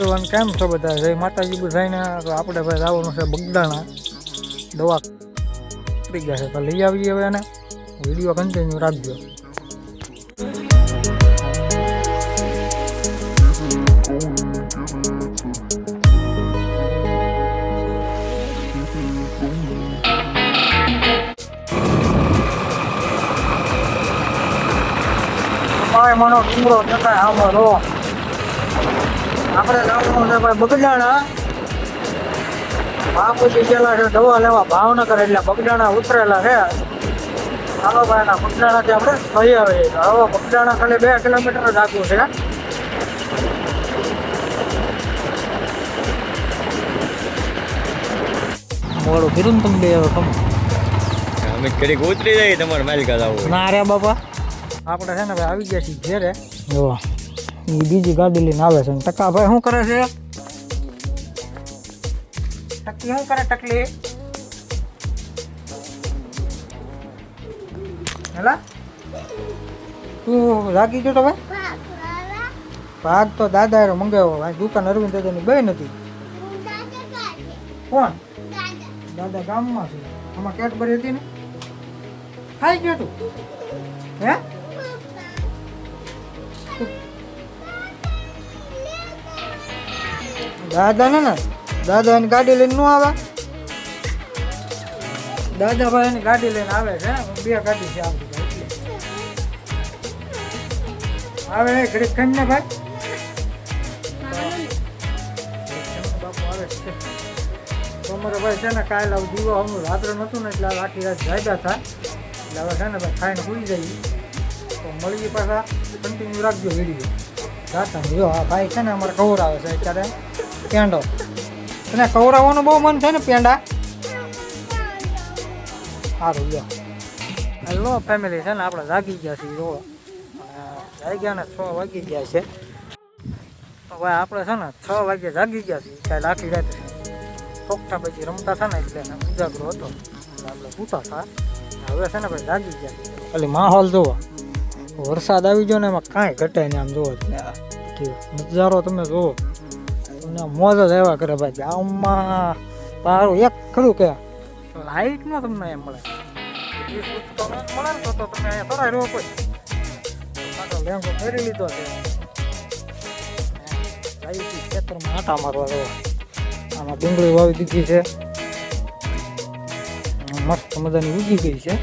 Everyone, કેમ છો બધા? જય માતાજી બધાને. તો આપણે ભાઈ જવાનું છે બગદાણા, દવા થઈ ગયા છે તો લઈ આવીએ હવે એને. વિડીયો કન્ટિન્યુ રાખજો. મનો ડુંગરો દેખાય આમાં રો. આપણે જવાનું છે ભાઈ બગદાણા. બાપુજી ગયેલા છે દવા લેવા ભાવનગર, એટલે બગદાણા ઉતરેલા છે. ચાલો ભાઈ ના બગદાણાથી આપણે થઈ આવીએ. હવે બગદાણા ખાલી 2 કિલોમીટર જ આગું છે. મોડું કીધું ને તમે બે અમે ઘડીક ઉતરી જાય તમારે માલિકા આવું ના રે બાપા. આપણે છે ને ભાઈ આવી ગયા છીએ ઘેરે. જો એ બીજી ગાડી લઈને આવે છે. ટકા ભાઈ શું કરે છે? ટકી શું કરે? ટકલી હેલા તું જાગી ગયો તો ભાઈ? ભાગ તો દાદા એ મંગાવ્યો ભાઈ. દુકાન અરવિંદ દાદાની બે નથી. કોણ દાદા? ગામમાં છે. આમાં કેટબરી હતી ને, ખાઈ ગયો તું? હે દાદા ને દાદા એની ગાડી લઈને ન આવે. દાદા ભાઈ એની ગાડી લઈને આવે છે. 2 ગાડી છે આપણી આવે. ઘડીક ખાઈ ને ભાઈ. બાપુ આવે છે તો અમારે ભાઈ છે ને કાલે દીવો અમનું રાત્રે નહોતું ને, એટલે આખી રાત જાગ્યા હતા. એટલે હવે છે ને ભાઈ ખાઈને ભૂલી જઈએ. તો મળીએ પાછા. કન્ટિન્યુ રાખજો વિડીયો. જાતા જો હા ભાઈ છે ને અમારે કવર આવે છે અત્યારે પેંડો. તને કવરાવવાનું બહુ મન છે ને પેંડા? સારું લો. હેલો ફેમિલી, છે ને આપણે જાગી ગયા છીએ. જો જાગ્યા ને 6 વાગી ગયા છે. તો ભાઈ આપણે છે ને 6 વાગે જાગી ગયા છીએ. કાલે આખી રાત ચોકઠા પછી રમતા હતા ને, એટલે ઉજાગરો હતો. આપણે સૂતા હતા. હવે છે ને ભાઈ જાગી ગયા છીએ. ખાલી માહોલ જોવો. વરસાદ આવી ગયો ને એમાં કાંઈ ઘટાય ને. આમ જોવો નજારો તમે જોવો. મોજ જ આવ્યા કરે ભાઈ. ગામમાં તારું એક ખરું કે લાઈટ નો તમને એમ મળે. મળે ને તો તમે અહીંયા તરાય રહ્યો કોઈ. લેંગો ફેરી લીધો છે. ખેતરમાં આટા મારવા જવા. આમાં ડુંગળી વાવી દીધી છે. મસ્ત મજાની ઉગી ગઈ છે.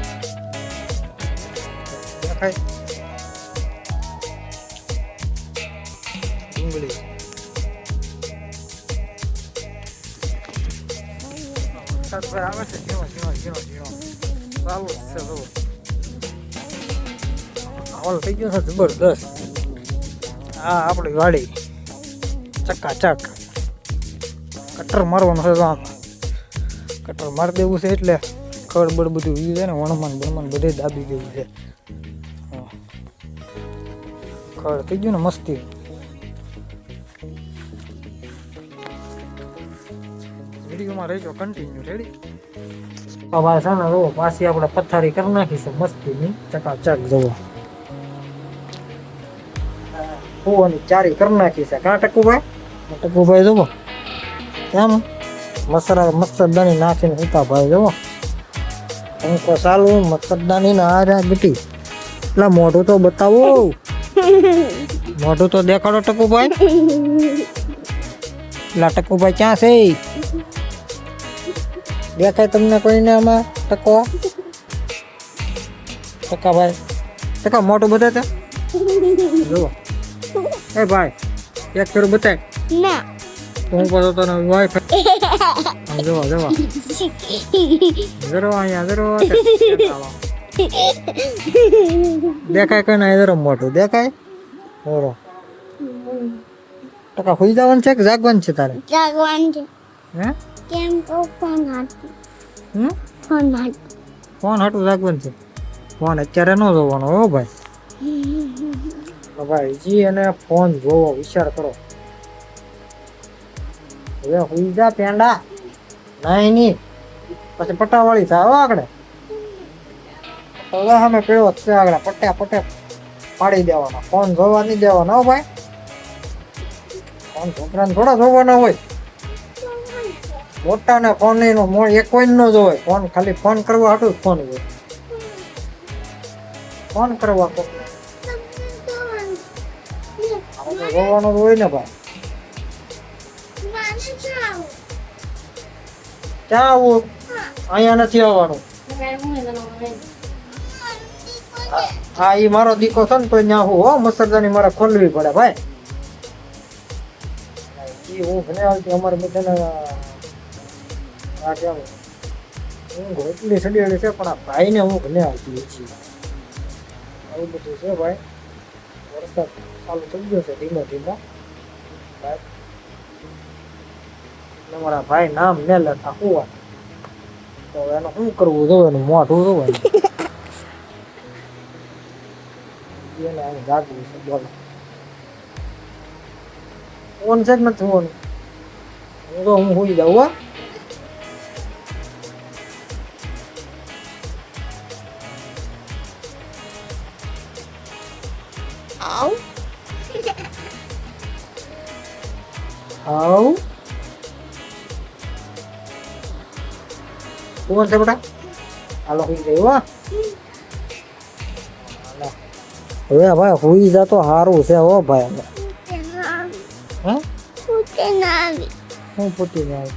દેખાય ડુંગળી. આવે છે ઝીણો ઝીણો ઝીણો ઝીણો ચાલુ જ છે. હોલ થઈ ગયો છે જબરદસ્ત. હા આપણી ગાડી ચકાચક. કટર મારવાનું છે. આમ કટર મારી દેવું છે એટલે ખડબડ બધું ઉગી જાય ને. વણમાન બણમાન બધે દાબી દેવું છે. ખડ થઈ ગયું ને મસ્તી. વિડીયોમાં રહેજો કન્ટિન્યુ. રેડી? ભાઈ છે ને જુઓ પાછી આપણે પથારી કરી નાખી છે મસ્તીની ચકાચક. જુઓ કુવાની ચારી કરી નાખી છે. કાં ટકુભાઈ? ટકુભાઈ જુઓ કેમ મચ્છરદાની નાખીને ઉતા ભાઈ. જુઓ પંખો ચાલુ, મચ્છરદાની ને આ ગીટી. એટલે મોઢું તો બતાવો. મોઢું તો દેખાડો ટકુભાઈ. એટલે ટકુભાઈ ક્યાં છે? દેખાય તમને કોઈને આમાં? ટકો ટકાભાઈ ટકા મોટું બતાવે. જુઓ એ ભાઈ એક ફેર બતાય ના. હું કહું તને વાઈફાઈ. જુઓ જુઓ જરો અહીંયા જરો દેખાય કઈ ના. જરો મોટું દેખાય. બોલો ટકા સુઈ જવાનું છે કે જાગવાનું છે તારે? જાગવાનું છે. હે કેમ તો ફોન હાટું. ફોન હાટું જાગવાનું છે. ફોન અત્યારે ન જોવાનો હો ભાઈ. ભાઈ જી અને ફોન જોવો વિચાર કરો. હવે સુઈ જા પેંડા. નહીં પછી પટાવાળી થાય આગળ. હવે અમે પેલો છે આગળ પટ્યા પાડી દેવાના. ફોન જોવા નહીં દેવાનો હો ભાઈ. ફોન આમ છોકરાને થોડા જોવાના હોય. મોટાને ફોન એક કોઈ ન જોવે. ફોન ખાલી ફોન કરવા હાટું જ ફોન હોય. ફોન કરવા કોકને આપણે જોવાનું જ હોય ને ભાઈ. ક્યાં આવું? અહીંયા નથી આવવાનું. હા ઈ મારો દીકો છે ને તો ત્યાં હું હો મસરદાની મારે ખોલવી પડે ભાઈ. ઈ ઊંઘ ને આવતી અમારે બધાને આ કેમ ઊંઘ એટલી સડીએલી છે પણ આ ભાઈને ઊંઘ ને આવતી છે. આવું બધું છે ભાઈ. વરસાદ ચાલુ થઈ ગયો છે ધીમે ધીમે. તમારા ભાઈ નામ ને લેતા હોવા તો એનું શું કરવું જોઈએ? એનું મોઢું જોવાનું. એને અહીં જાગવું છે. બોલો ફોન છે જ નથી હોવાનું. હું તો હું હોઈ જાઉં હો. આવ કોણ છે બેટા? હાલો હોઈ જાય હો. હવે ભાઈ હોઈ જા તો સારું છે હો ભાઈ. હે હું પૂછીને આવી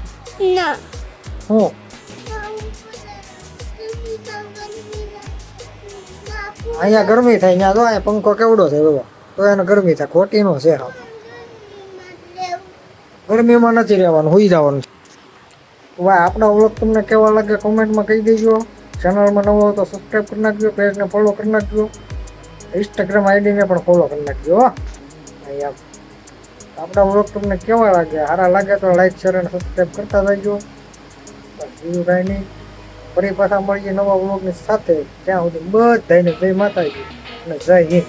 હું અહીંયા ગરમી થાય. અહીંયા જો અહીંયા પંખો કેવડો છે બાબા તો એને ગરમી થાય. ખોટી નો છે. ગરમીમાં નથી રહેવાનું, હોઈ જવાનું. ભાઈ આપણા વ્લોગ તમને કેવા લાગે કોમેન્ટમાં કહી દેજો. ચેનલમાં નવો હોય તો સબસ્ક્રાઈબ કરી નાખજો. પેજને ફોલો કરી નાખજો. ઇન્સ્ટાગ્રામ આઈડીને પણ ફોલો કરી નાખજો. અહીંયા આપણા વ્લોગ તમને કેવા લાગે? સારા લાગે તો લાઈક શેર અને સબસ્ક્રાઈબ કરતા જજો. બસ બીજું કાંઈ નહીં. ફરી પાછા મળીએ નવા વ્લોગની સાથે. ત્યાં સુધી બધાને જય માતાજી અને જય હિન્દ.